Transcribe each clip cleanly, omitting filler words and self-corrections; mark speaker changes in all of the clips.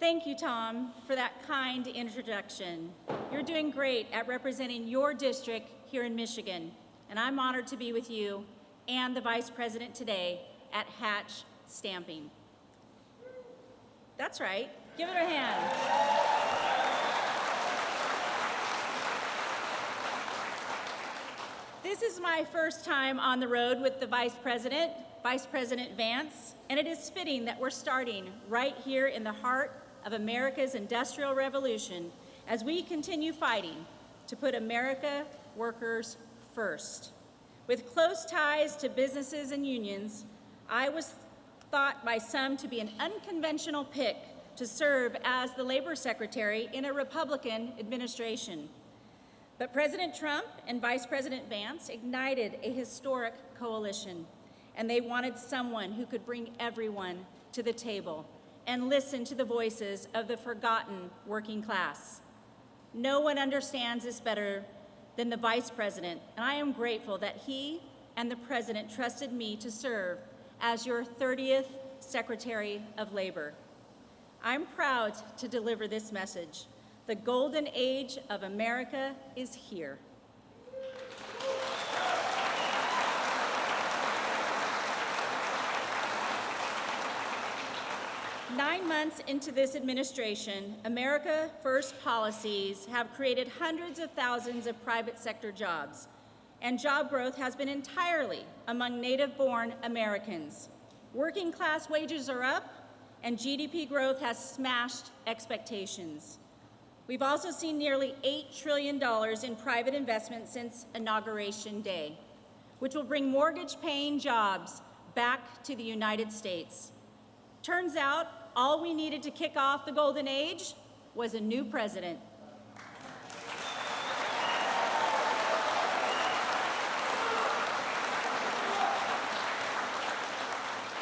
Speaker 1: Thank you, Tom, for that kind introduction. You're doing great at representing your district here in Michigan, and I'm honored to be with you and the Vice President today at Hatch Stamping. That's right, give it a hand. This is my first time on the road with the Vice President Vance, and it is fitting that we're starting right here in the heart of America's Industrial Revolution as we continue fighting to put America workers first. With close ties to businesses and unions, I was thought by some to be an unconventional pick to serve as the Labor Secretary in a Republican administration. But President Trump and Vice President Vance ignited a historic coalition, and they wanted someone who could bring everyone to the table and listen to the voices of the forgotten working class. No one understands this better than the Vice President, and I am grateful that he and the President trusted me to serve as your 30th Secretary of Labor. I'm proud to deliver this message. The golden age of America is here. 9 months into this administration, America First policies have created hundreds of thousands of private sector jobs, and job growth has been entirely among native-born Americans. Working class wages are up, and GDP growth has smashed expectations. We've also seen nearly $8 trillion in private investment since Inauguration Day, which will bring mortgage-paying jobs back to the United States. Turns out, all we needed to kick off the golden age was a new president.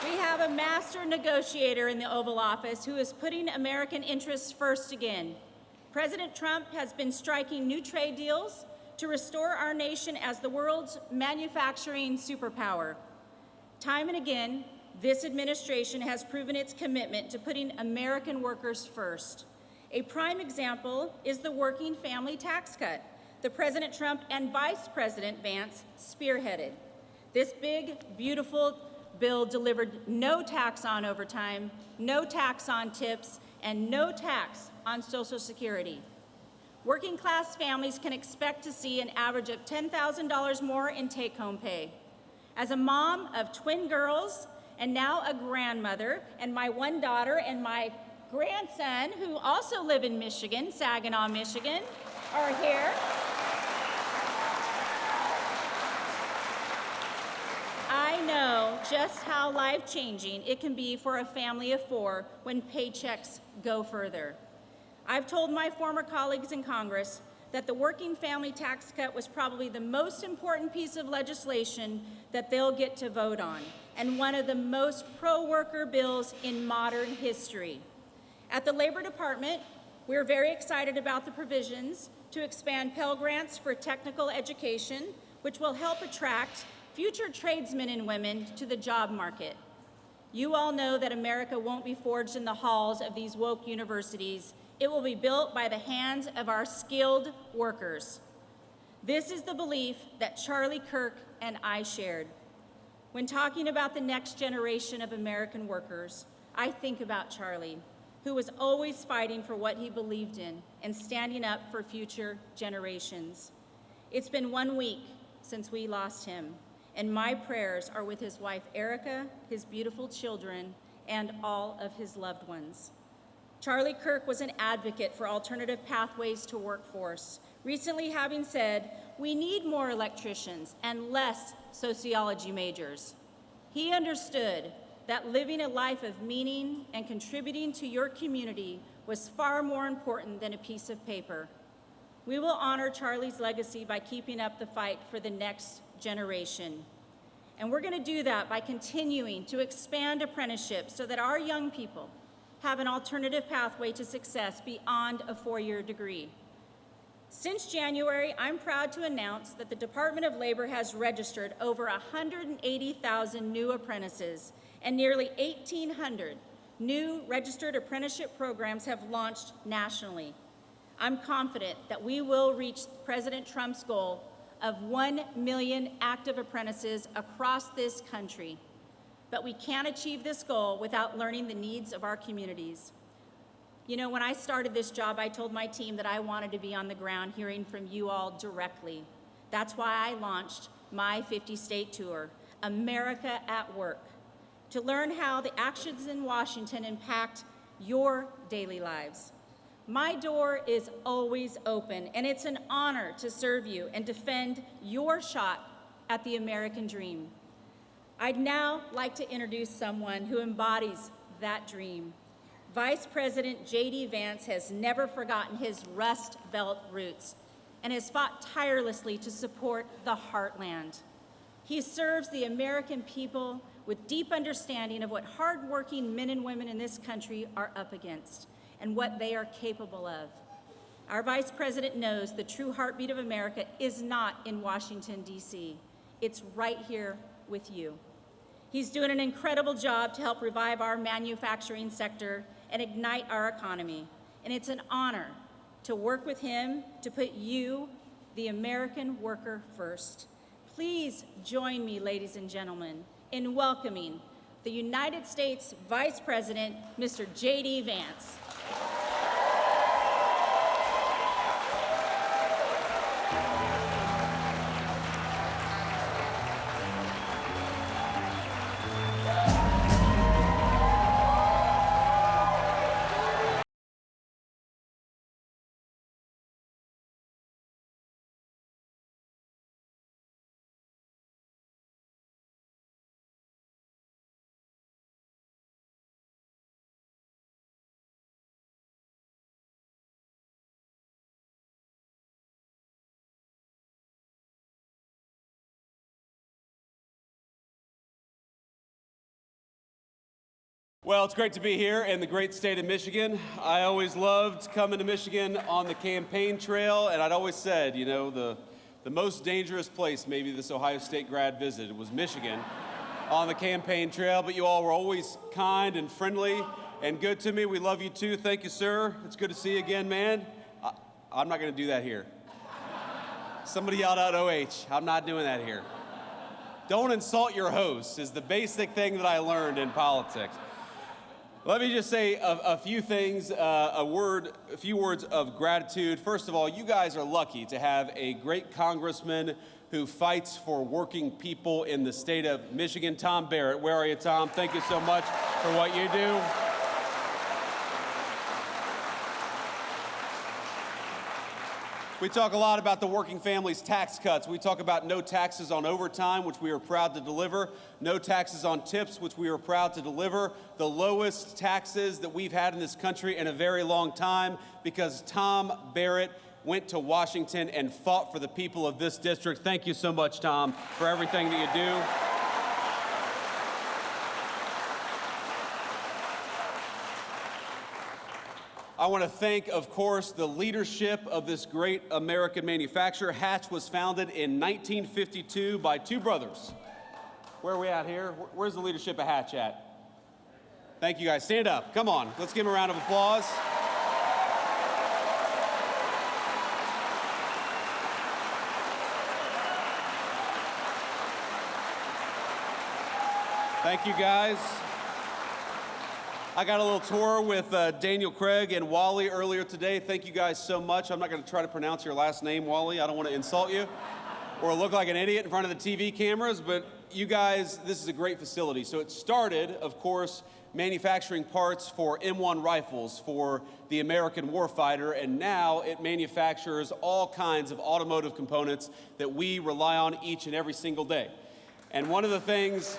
Speaker 1: We have a master negotiator in the Oval Office who is putting American interests first again. President Trump has been striking new trade deals to restore our nation as the world's manufacturing superpower. Time and again, this administration has proven its commitment to putting American workers first. A prime example is the working family tax cut that President Trump and Vice President Vance spearheaded. This big, beautiful bill delivered no tax on overtime, no tax on tips, and no tax on Social Security. Working class families can expect to see an average of $10,000 more in take-home pay. As a mom of twin girls, and now a grandmother, and my one daughter and my grandson, who also live in Michigan, Saginaw, Michigan, are here. I know just how life-changing it can be for a family of four when paychecks go further. I've told my former colleagues in Congress that the working family tax cut was probably the most important piece of legislation that they'll get to vote on, and one of the most pro-worker bills in modern history. At the Labor Department, we're very excited about the provisions to expand Pell Grants for technical education, which will help attract future tradesmen and women to the job market. You all know that America won't be forged in the halls of these woke universities. It will be built by the hands of our skilled workers. This is the belief that Charlie Kirk and I shared. When talking about the next generation of American workers, I think about Charlie, who was always fighting for what he believed in and standing up for future generations. It's been 1 week since we lost him, and my prayers are with his wife Erica, his beautiful children, and all of his loved ones. Charlie Kirk was an advocate for alternative pathways to workforce, recently having said, "We need more electricians and less sociology majors." He understood that living a life of meaning and contributing to your community was far more important than a piece of paper. We will honor Charlie's legacy by keeping up the fight for the next generation. And we're going to do that by continuing to expand apprenticeships so that our young people have an alternative pathway to success beyond a four-year degree. Since January, I'm proud to announce that the Department of Labor has registered over 180,000 new apprentices and nearly 1,800 New registered apprenticeship programs have launched nationally. I'm confident that we will reach President Trump's goal of 1 million active apprentices across this country. But we can't achieve this goal without learning the needs of our communities. You know, when I started this job, I told my team that I wanted to be on the ground hearing from you all directly. That's why I launched my 50-state tour, America at Work, to learn how the actions in Washington impact your daily lives. My door is always open, and it's an honor to serve you and defend your shot at the American dream. I'd now like to introduce someone who embodies that dream. Vice President J.D. Vance has never forgotten his Rust Belt roots and has fought tirelessly to support the heartland. He serves the American people with deep understanding of what hardworking men and women in this country are up against and what they are capable of. Our Vice President knows the true heartbeat of America is not in Washington, D.C. It's right here with you. He's doing an incredible job to help revive our manufacturing sector and ignite our economy. And it's an honor to work with him to put you, the American worker, first. Please join me, ladies and gentlemen, in welcoming the United States Vice President, Mr. J.D. Vance.
Speaker 2: Well, it's great to be here in the great state of Michigan. I always loved coming to Michigan on the campaign trail, and I'd always said, you know, the most dangerous place maybe this Ohio State grad visited was Michigan on the campaign trail, but you all were always kind and friendly and good to me. We love you too. Thank you, sir. It's good to see you again, man. I'm not going to do that here. Somebody yelled out OH. I'm not doing that here. Don't insult your hosts is the basic thing that I learned in politics. Let me just say a few things, a few words of gratitude. First of all, you guys are lucky to have a great congressman who fights for working people in the state of Michigan, Tom Barrett. Where are you, Tom? Thank you so much for what you do. We talk a lot about the working families tax cuts. We talk about no taxes on overtime, which we are proud to deliver, no taxes on tips, which we are proud to deliver, the lowest taxes that we've had in this country in a very long time, because Tom Barrett went to Washington and fought for the people of this district. Thank you so much, Tom, for everything that you do. I want to thank, of course, the leadership of this great American manufacturer. Hatch was founded in 1952 by two brothers. Where are we at here? Where's the leadership of Hatch at? Thank you guys. Stand up. Come on. Let's give them a round of applause. Thank you guys. I got a little tour with Daniel Craig and Wally earlier today. Thank you guys so much. I'm not going to try to pronounce your last name, Wally. I don't want to insult you or look like an idiot in front of the TV cameras, but you guys, this is a great facility. So it started, of course, manufacturing parts for M1 rifles for the American warfighter, and now it manufactures all kinds of automotive components that we rely on each and every single day. And one of the things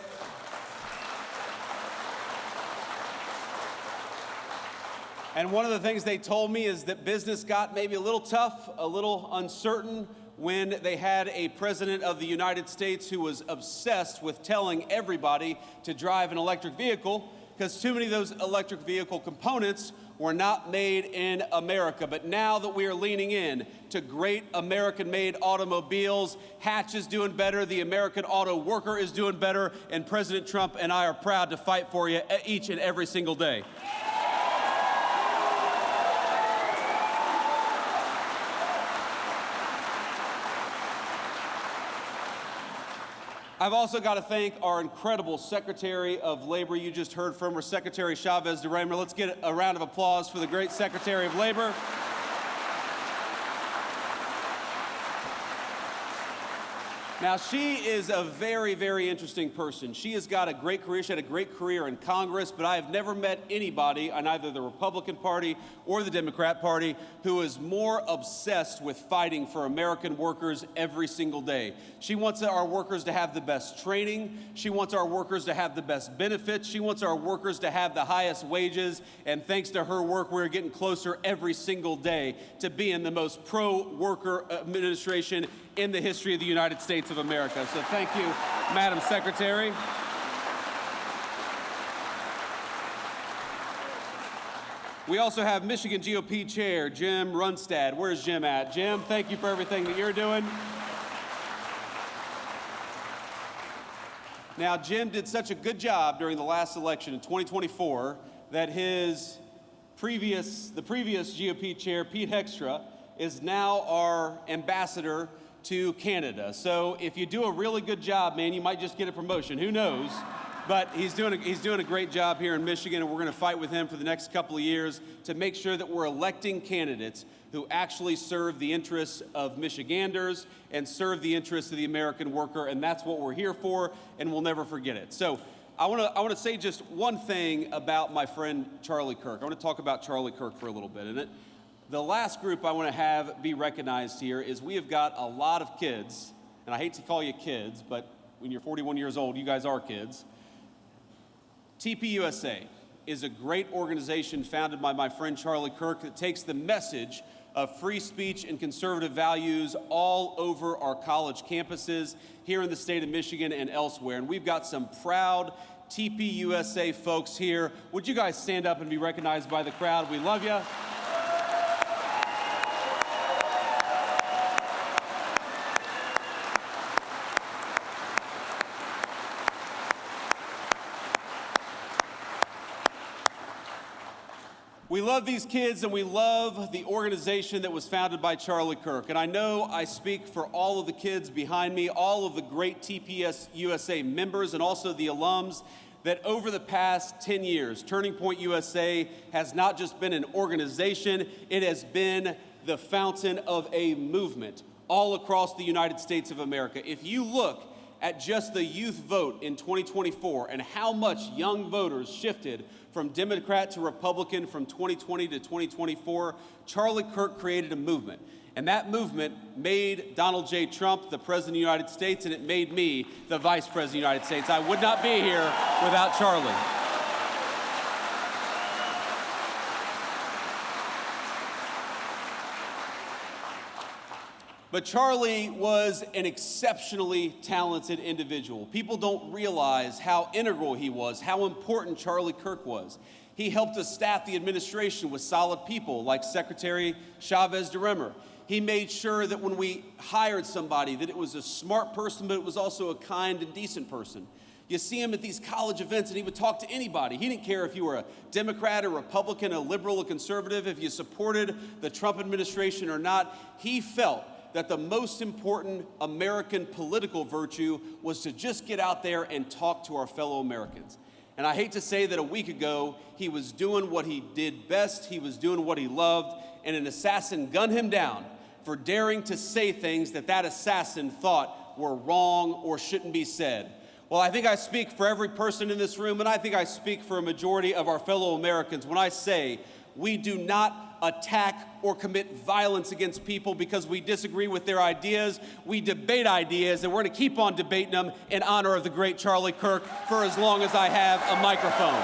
Speaker 2: they told me is that business got maybe a little tough, a little uncertain when they had a president of the United States who was obsessed with telling everybody to drive an electric vehicle because too many of those electric vehicle components were not made in America. But now that we are leaning in to great American-made automobiles, Hatch is doing better, the American auto worker is doing better, and President Trump and I are proud to fight for you each and every single day. I've also got to thank our incredible Secretary of Labor. You just heard from her, Secretary Chavez-DeRemer. Let's get a round of applause for the great Secretary of Labor. Now, she is a very, very interesting person. She has got a great career. She had a great career in Congress, but I have never met anybody on either the Republican Party or the Democrat Party who is more obsessed with fighting for American workers every single day. She wants our workers to have the best training. She wants our workers to have the best benefits. She wants our workers to have the highest wages. And thanks to her work, we're getting closer every single day to being the most pro-worker administration in the history of the United States of America. So thank you, Madam Secretary. We also have Michigan GOP Chair Jim Runstad. Where's Jim at? Jim, thank you for everything that you're doing. Now, Jim did such a good job during the last election in 2024 that the previous GOP chair, Pete Heckstra, is now our ambassador to Canada. So if you do a really good job, man, you might just get a promotion. Who knows? But he's doing a great job here in Michigan, and we're going to fight with him for the next couple of years to make sure that we're electing candidates who actually serve the interests of Michiganders and serve the interests of the American worker, and that's what we're here for, and we'll never forget it. So I want to say just one thing about my friend Charlie Kirk. I want to talk about Charlie Kirk for a little bit. And the last group I want to have be recognized here is we have got a lot of kids, and I hate to call you kids, but when you're 41 years old, you guys are kids. TPUSA is a great organization founded by my friend Charlie Kirk that takes the message of free speech and conservative values all over our college campuses here in the state of Michigan and elsewhere. And we've got some proud TPUSA folks here. Would you guys stand up and be recognized by the crowd? We love you. We love these kids, and we love the organization that was founded by Charlie Kirk. And I know I speak for all of the kids behind me, all of the great TPS USA members, and also the alums, that over the past 10 years, Turning Point USA has not just been an organization, it has been the fountain of a movement all across the United States of America. If you look at just the youth vote in 2024 and how much young voters shifted from Democrat to Republican from 2020 to 2024, Charlie Kirk created a movement. And that movement made Donald J. Trump the President of the United States, and it made me the Vice President of the United States. I would not be here without Charlie. But Charlie was an exceptionally talented individual. People don't realize how integral he was, how important Charlie Kirk was. He helped us staff the administration with solid people like Secretary Chavez-DeRemer. He made sure that when we hired somebody that it was a smart person, but it was also a kind and decent person. You see him at these college events, and he would talk to anybody. He didn't care if you were a Democrat, a Republican, a liberal, a conservative, if you supported the Trump administration or not. He felt that the most important American political virtue was to just get out there and talk to our fellow Americans. And I hate to say that a week ago, he was doing what he did best, he was doing what he loved, and an assassin gunned him down for daring to say things that that assassin thought were wrong or shouldn't be said. Well, I think I speak for every person in this room, and I think I speak for a majority of our fellow Americans when I say we do not attack or commit violence against people because we disagree with their ideas. We debate ideas, and we're going to keep on debating them in honor of the great Charlie Kirk for as long as I have a microphone.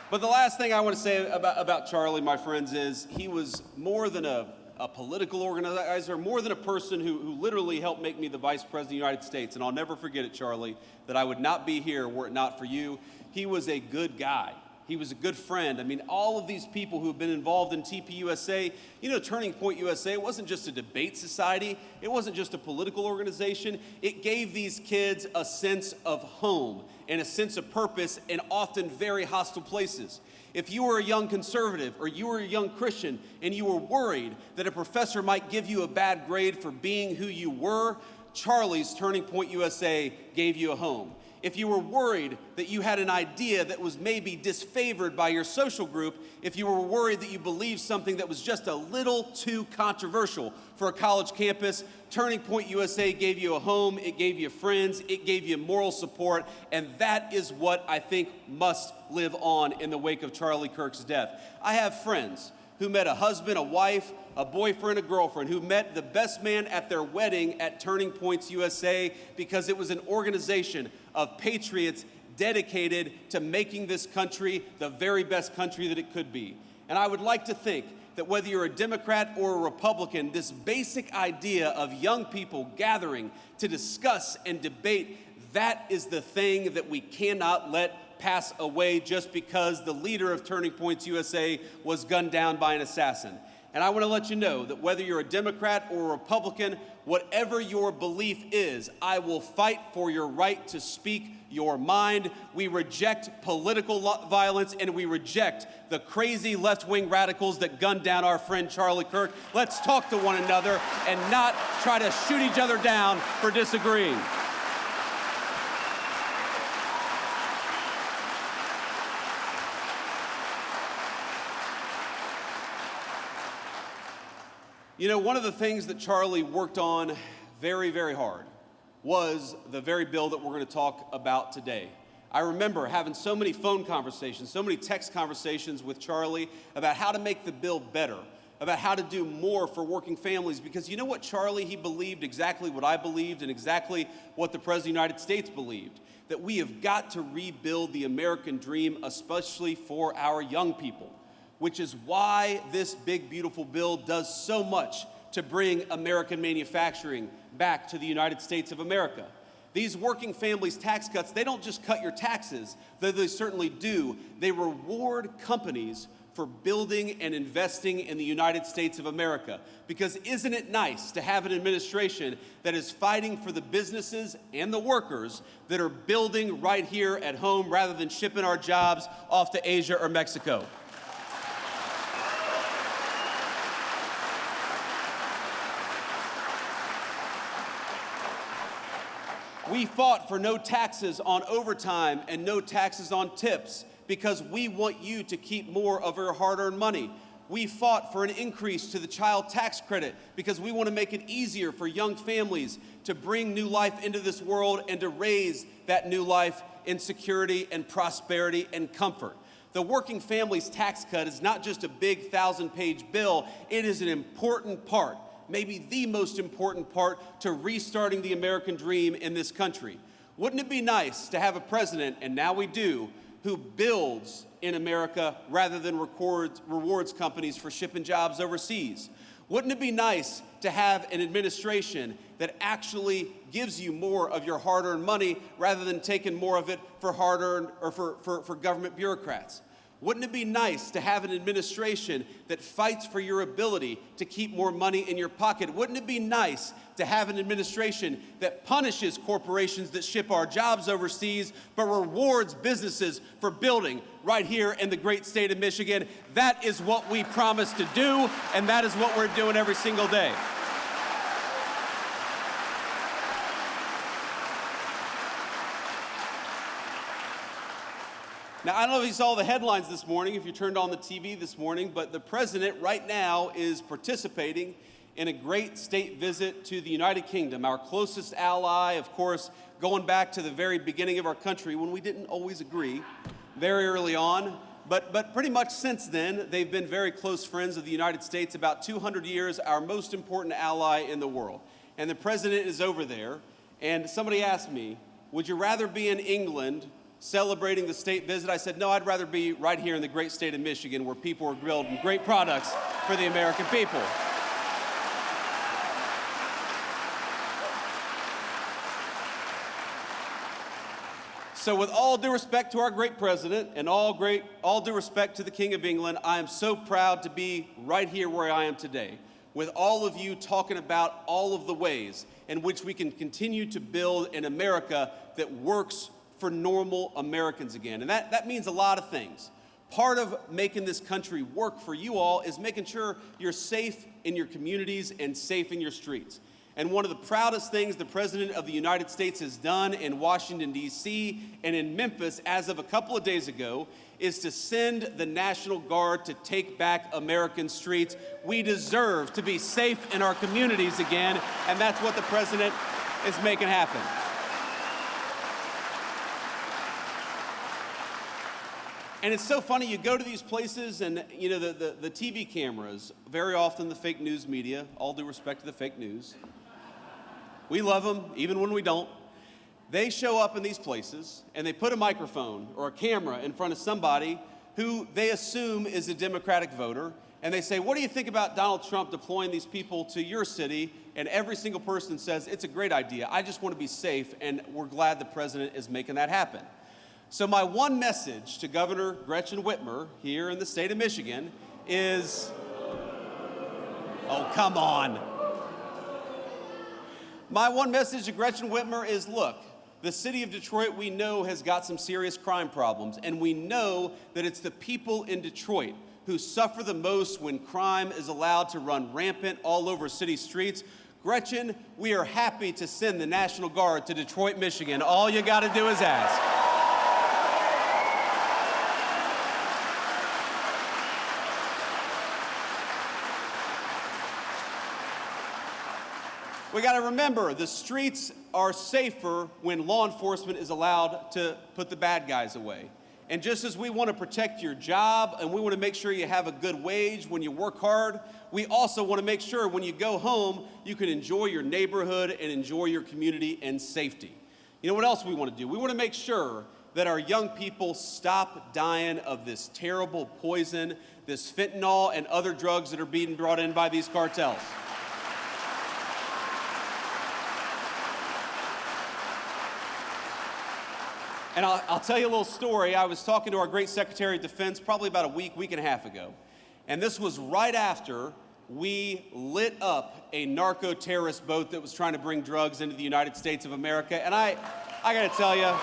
Speaker 2: But the last thing I want to say about Charlie, my friends, is he was more than a political organizer, more than a person who literally helped make me the Vice President of the United States. And I'll never forget it, Charlie, that I would not be here were it not for you. He was a good guy. He was a good friend. I mean, all of these people who have been involved in TPUSA, you know, Turning Point USA, it wasn't just a debate society. It wasn't just a political organization. It gave these kids a sense of home and a sense of purpose in often very hostile places. If you were a young conservative or you were a young Christian and you were worried that a professor might give you a bad grade for being who you were, Charlie's Turning Point USA gave you a home. If you were worried that you had an idea that was maybe disfavored by your social group, if you were worried that you believed something that was just a little too controversial for a college campus, Turning Point USA gave you a home, it gave you friends, it gave you moral support, and that is what I think must live on in the wake of Charlie Kirk's death. I have friends who met a husband, a wife, a boyfriend, a girlfriend, who met the best man at their wedding at Turning Points USA because it was an organization of patriots dedicated to making this country the very best country that it could be. And I would like to think that whether you're a Democrat or a Republican, this basic idea of young people gathering to discuss and debate, that is the thing that we cannot let pass away just because the leader of Turning Points USA was gunned down by an assassin. And I want to let you know that whether you're a Democrat or a Republican, whatever your belief is, I will fight for your right to speak your mind. We reject political violence and we reject the crazy left-wing radicals that gunned down our friend Charlie Kirk. Let's talk to one another and not try to shoot each other down for disagreeing. You know, one of the things that Charlie worked on very, very hard was the very bill that we're going to talk about today. I remember having so many phone conversations, so many text conversations with Charlie about how to make the bill better, about how to do more for working families. Because you know what, Charlie, he believed exactly what I believed and exactly what the President of the United States believed, that we have got to rebuild the American dream, especially for our young people, which is why this big, beautiful bill does so much to bring American manufacturing back to the United States of America. These working families tax cuts, they don't just cut your taxes, though they certainly do. They reward companies for building and investing in the United States of America. Because isn't it nice to have an administration that is fighting for the businesses and the workers that are building right here at home rather than shipping our jobs off to Asia or Mexico? We fought for no taxes on overtime and no taxes on tips because we want you to keep more of your hard-earned money. We fought for an increase to the child tax credit because we want to make it easier for young families to bring new life into this world and to raise that new life in security and prosperity and comfort. The working families tax cut is not just a big 1,000-page bill, it is an important part, maybe the most important part, to restarting the American dream in this country. Wouldn't it be nice to have a president, and now we do, who builds in America rather than rewards companies for shipping jobs overseas? Wouldn't it be nice to have an administration that actually gives you more of your hard-earned money rather than taking more of it for hard-earned or for government bureaucrats? Wouldn't it be nice to have an administration that fights for your ability to keep more money in your pocket? Wouldn't it be nice to have an administration that punishes corporations that ship our jobs overseas, but rewards businesses for building right here in the great state of Michigan? That is what we promised to do, and that is what we're doing every single day. Now, I don't know if you saw the headlines this morning, if you turned on the TV this morning, but the president right now is participating in a great state visit to the United Kingdom, our closest ally, of course, going back to the very beginning of our country when we didn't always agree very early on. But pretty much since then, they've been very close friends of the United States, about 200 years, our most important ally in the world. And the president is over there, and somebody asked me, would you rather be in England celebrating the state visit, I said, no, I'd rather be right here in the great state of Michigan where people are building great products for the American people. So with all due respect to our great president and all due respect to the King of England, I am so proud to be right here where I am today, with all of you talking about all of the ways in which we can continue to build an America that works for normal Americans again. And that means a lot of things. Part of making this country work for you all is making sure you're safe in your communities and safe in your streets. And one of the proudest things the President of the United States has done in Washington, D.C. and in Memphis as of a couple of days ago is to send the National Guard to take back American streets. We deserve to be safe in our communities again, and that's what the President is making happen. And it's so funny, you go to these places and, you know, the TV cameras, very often the fake news media, all due respect to the fake news, we love them, even when we don't. They show up in these places and they put a microphone or a camera in front of somebody who they assume is a Democratic voter, and they say, what do you think about Donald Trump deploying these people to your city? And every single person says, it's a great idea. I just want to be safe, and we're glad the president is making that happen. So my one message to Governor Gretchen Whitmer here in the state of Michigan is, oh, come on. My one message to Gretchen Whitmer is, look, the city of Detroit, we know, has got some serious crime problems, and we know that it's the people in Detroit who suffer the most when crime is allowed to run rampant all over city streets. Gretchen, we are happy to send the National Guard to Detroit, Michigan. All you got to do is ask. We got to remember, the streets are safer when law enforcement is allowed to put the bad guys away. And just as we want to protect your job and we want to make sure you have a good wage when you work hard, we also want to make sure when you go home, you can enjoy your neighborhood and enjoy your community in safety. You know what else we want to do? We want to make sure that our young people stop dying of this terrible poison, this fentanyl and other drugs that are being brought in by these cartels. And I'll tell you a little story. I was talking to our great Secretary of Defense probably about a week and a half ago. And this was right after we lit up a narco-terrorist boat that was trying to bring drugs into the United States of America. And I got to tell you,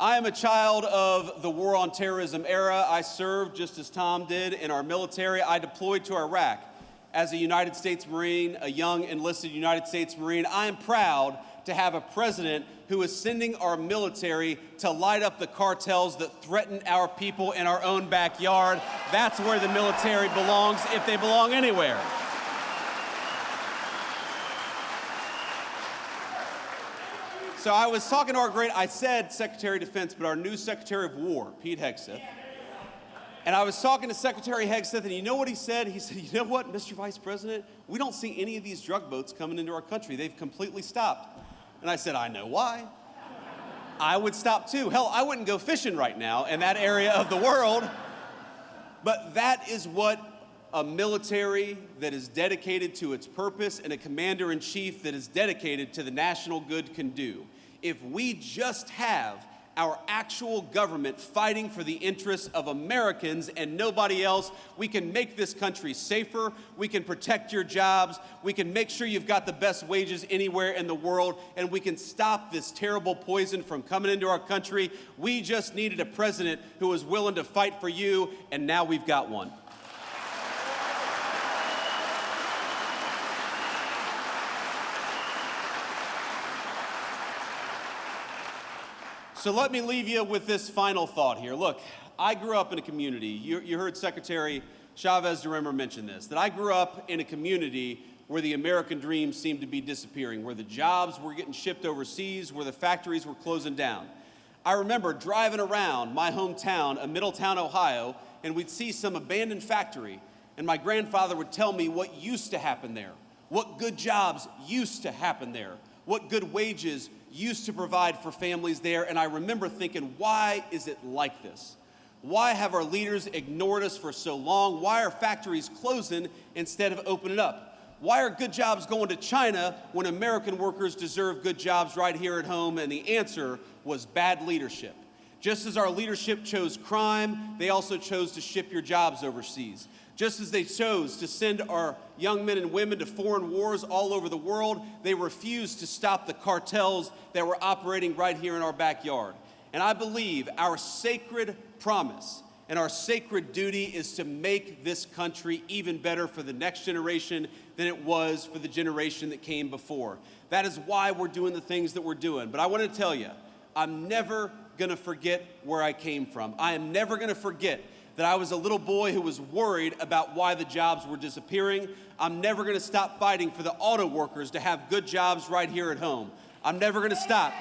Speaker 2: I am a child of the war on terrorism era. I served, just as Tom did, in our military. I deployed to Iraq as a United States Marine, a young enlisted United States Marine. I am proud to have a president who is sending our military to light up the cartels that threaten our people in our own backyard. That's where the military belongs, if they belong anywhere. So I was talking to I said Secretary of Defense, but our new Secretary of War, Pete Hegseth. And I was talking to Secretary Hegseth, and you know what he said? He said, you know what, Mr. Vice President? We don't see any of these drug boats coming into our country. They've completely stopped. And I said, I know why. I would stop too. Hell, I wouldn't go fishing right now in that area of the world. But that is what a military that is dedicated to its purpose and a commander-in-chief that is dedicated to the national good can do. If we just have our actual government fighting for the interests of Americans and nobody else, we can make this country safer, we can protect your jobs, we can make sure you've got the best wages anywhere in the world, and we can stop this terrible poison from coming into our country. We just needed a president who was willing to fight for you, and now we've got one. So let me leave you with this final thought here. Look, I grew up in a community. You heard Secretary Chavez-DeRemer mention this, that I grew up in a community where the American dream seemed to be disappearing, where the jobs were getting shipped overseas, where the factories were closing down. I remember driving around my hometown of Middletown, Ohio, and we'd see some abandoned factory, and my grandfather would tell me what used to happen there, what good jobs used to happen there, what good wages used to provide for families there. And I remember thinking, why is it like this? Why have our leaders ignored us for so long? Why are factories closing instead of opening up? Why are good jobs going to China when American workers deserve good jobs right here at home? And the answer was bad leadership. Just as our leadership chose crime, they also chose to ship your jobs overseas. Just as they chose to send our young men and women to foreign wars all over the world, they refused to stop the cartels that were operating right here in our backyard. And I believe our sacred promise and our sacred duty is to make this country even better for the next generation than it was for the generation that came before. That is why we're doing the things that we're doing. But I want to tell you, I'm never going to forget where I came from. I am never going to forget that I was a little boy who was worried about why the jobs were disappearing. I'm never going to stop fighting for the auto workers to have good jobs right here at home. I'm never going to stop.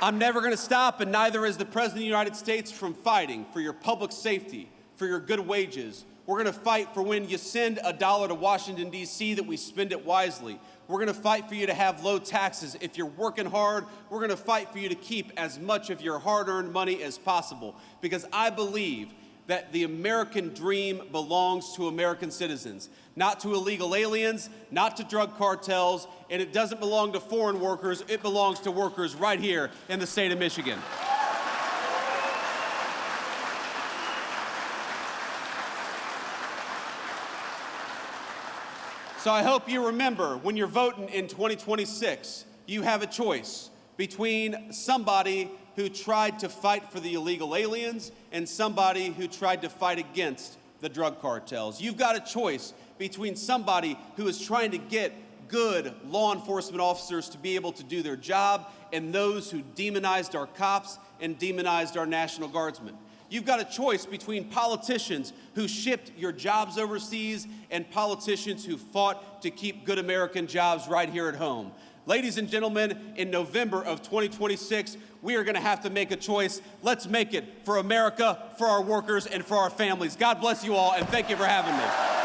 Speaker 2: I'm never going to stop, and neither is the President of the United States, from fighting for your public safety, for your good wages. We're going to fight for when you send $1 to Washington, D.C., that we spend it wisely. We're going to fight for you to have low taxes. If you're working hard, we're going to fight for you to keep as much of your hard-earned money as possible, because I believe that the American dream belongs to American citizens, not to illegal aliens, not to drug cartels, and it doesn't belong to foreign workers. It belongs to workers right here in the state of Michigan. So I hope you remember, when you're voting in 2026, you have a choice between somebody who tried to fight for the illegal aliens and somebody who tried to fight against the drug cartels. You've got a choice between somebody who is trying to get good law enforcement officers to be able to do their job and those who demonized our cops and demonized our National Guardsmen. You've got a choice between politicians who shipped your jobs overseas and politicians who fought to keep good American jobs right here at home. Ladies and gentlemen, in November of 2026, we are going to have to make a choice. Let's make it for America, for our workers, and for our families. God bless you all, and thank you for having me.